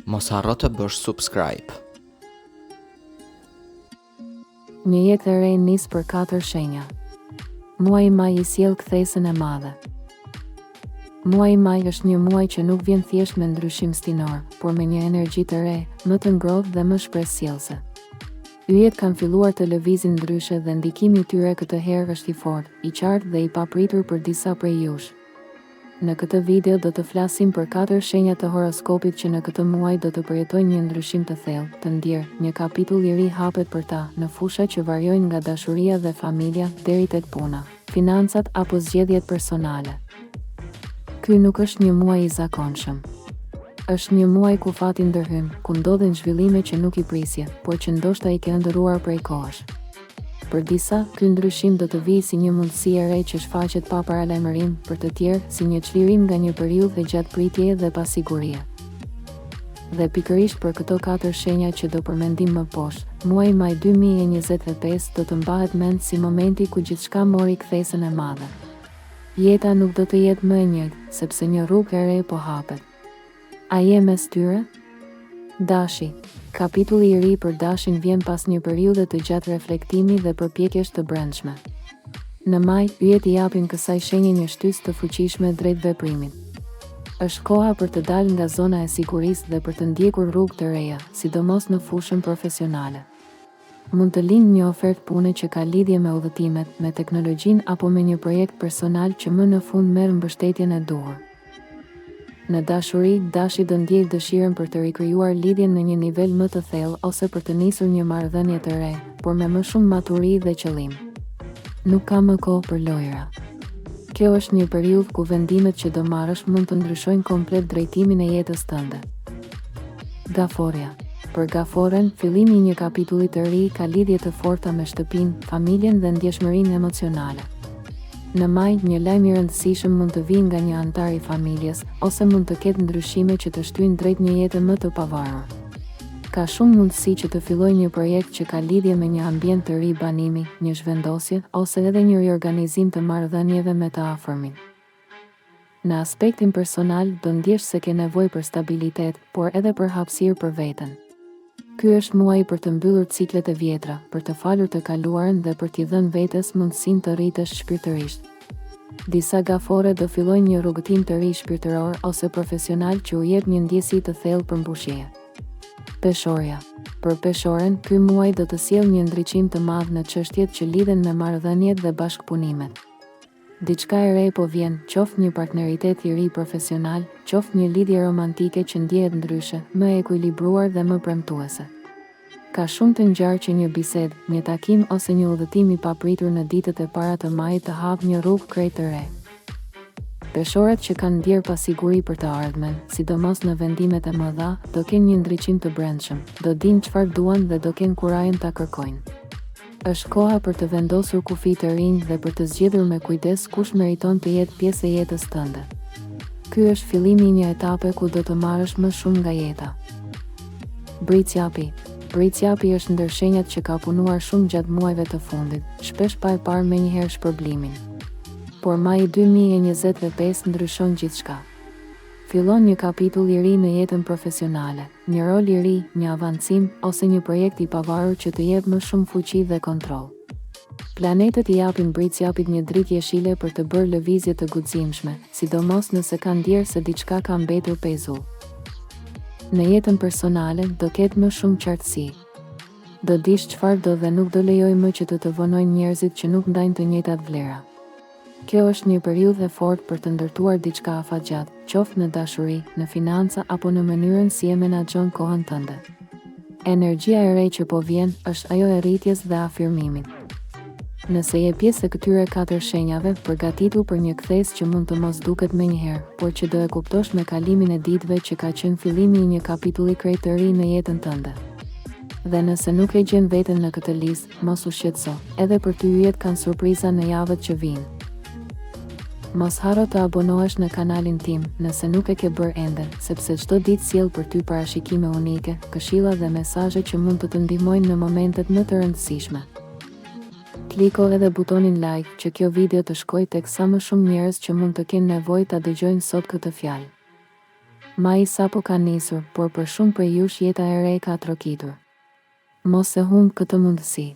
Mos harro të bësh subscribe. Një jetë e re nis për 4 shenja. Muaji maj i sjell kthesën e madhe. Muaji maj është një muaj që nuk vjen thjesht me ndryshim stinor, por me një energji të re, më të ngrohtë dhe më shpresësjellse. Yjet kanë filluar të lëvizin ndryshe dhe ndikimi i tyre këtë herë është i fortë, i qartë dhe i papritur për disa prej jush. Në këtë video do të flasim për 4 shenja të horoskopit që në këtë muaj do të përjetojnë një ndryshim të thellë, të ndjerë. Një kapitull i ri hapet për ta, në fusha që varjojnë nga dashuria dhe familja deri tek puna, financat apo zgjedhjet personale. Ky nuk është një muaj i zakonshëm. Është një muaj ku fati ndërhyn, ku ndodhin zhvillime që nuk i prisje, por që ndoshta i ke ëndërruar prej kohësh. Për disa, ky ndryshim do të vijë si një mundësi e re që shfaqet pa paralajmërim, për të tjerë si një çlirim nga një periudhë e gjatë pritjeje dhe pasigurie. Dhe pikërisht për këto 4 shenja që do përmendim më poshtë, muaji maj 2025 do të mbahet mend si momenti ku gjithçka mori kthesën e madhe. Jeta nuk do të jetë më e njëjtë, sepse një rrugë e re po hapet. A je mes tyre? Dashi. Kapitulli i ri për dashin vjen pas një periudhe të gjatë reflektimi dhe përpjekjesh të brendshme. Në maj, yjet i japin kësaj shenje një shtysë të fuqishme drejt veprimit. Është koha për të dalë nga zona e sigurisë dhe për të ndjekur rrugë të reja, sidomos në fushën profesionale. Mund të lindë një ofertë pune që ka lidhje me udhëtimet, me teknologjinë apo me një projekt personal që më në fund merr mbështetjen e duhur. Në dashuri, dashi do ndjejë dëshirën për të rikrijuar lidhjen në një nivel më të thellë ose për të nisur një marrëdhënie të re, por me më shumë maturi dhe qëllim. Nuk ka më kohë për lojra. Kjo është një periudhë ku vendimet që do marrësh mund të ndryshojnë komplet drejtimin e jetës tënde. Gaforja. Për gaforen, fillimi i një kapitulli të ri ka lidhje të forta me shtëpinë, familjen dhe ndjeshmërinë emocionale. Në maj, një lajm i rëndësishëm mund të vijë nga një antar i familjes, ose mund të ketë ndryshime që të shtyjnë drejt një jete më të pavarur. Ka shumë mundësi që të fillojë një projekt që ka lidhje me një ambient të ri banimi, një zhvendosje, ose edhe një riorganizim të marrëdhënieve me të afërmin. Në aspektin personal, do ndjesh se ke nevojë për stabilitet, por edhe për hapësirë për veten. Ky është muaji për të mbyllur ciklet e vjetra, për të falur të kaluarën dhe për t'i dhënë vetes mundësinë të rritesh shpirtërisht. Disa gafore do fillojnë një rrugëtim të ri shpirtëror ose profesional që u jep një ndjesi të thellë për mbushje. Peshorja. Për peshoren, ky muaj do të sjellë një ndriçim të madh në çështjet që lidhen me marrëdhëniet dhe bashkëpunimet. Diçka e re po vjen, qoftë një partneritet i ri profesional, qoftë një lidhje romantike që ndjehet ndryshe, më e ekuilibruar dhe më premtuese. Ka shumë të ngjarë që një bisedë, një takim ose një udhëtim i papritur në ditët e para të majit të hapë një rrugë krejt të re. Peshorët që kanë ndjerë pasiguri për të ardhmen, sidomos në vendimet e mëdha, do kenë një ndriçim të brendshëm, do dinë çfarë duan dhe do kenë kurajën ta kërkojnë. Është koha për të vendosur kufi të rinj dhe për të zgjedhur me kujdes kush meriton të jetë pjesë e jetës tënde. Ky është fillimi i një etape ku do të marrësh më shumë nga jeta. Bricjapi. Bricjapi është ndër shenjat që ka punuar shumë gjatë muajve të fundit, shpesh pa e parë menjëherë shpërblimin. Por maji 2025 ndryshon gjithçka. Fillon një kapitull i ri në jetën profesionale, një rol i ri, një avancim ose një projekt i pavarur që të jep më shumë fuqi dhe kontroll. Planetët i japin bricjapit një dritë jeshile për të bërë lëvizje të guximshme, sidomos nëse ka ndjerë se diçka ka mbetur pezull. Në jetën personale do ketë më shumë qartësi. Do dish çfarë do dhe nuk do lejoj më që të vonojnë njerëzit që nuk ndajnë të njëjtat vlera. Kjo është një periudhë e fortë për të ndërtuar diçka afatgjatë, qoftë në dashuri, në financa apo në mënyrën si e menaxhon kohën tënde. Energjia e re që po vjen është ajo e rritjes dhe afirmimit. Nëse je pjesë e këtyre 4 shenjave, përgatitu për një kthesë që mund të mos duket menjëherë, por që do e kuptosh me kalimin e ditëve që ka qenë fillimi i një kapitulli krejt të ri në jetën tënde. Dhe nëse nuk e gjen veten në këtë listë, mos u shqetëso, edhe për ty yjet kanë surpriza në javët që vijnë. Mos harro të abonohesh në kanalin tim, nëse nuk e ke bërë ende, sepse çdo ditë sjell për ty parashikime unike, këshilla dhe mesazhe që mund të të ndihmojnë në momentet më të rëndësishme. Kliko edhe butonin like që kjo video të shkojë tek sa më shumë njerëz që mund të kenë nevojë ta dëgjojnë sot këtë fjalë. Maji sapo ka nisur, por për shumë prej jush jeta e re ka trokitur. Mos e humb këtë mundësi.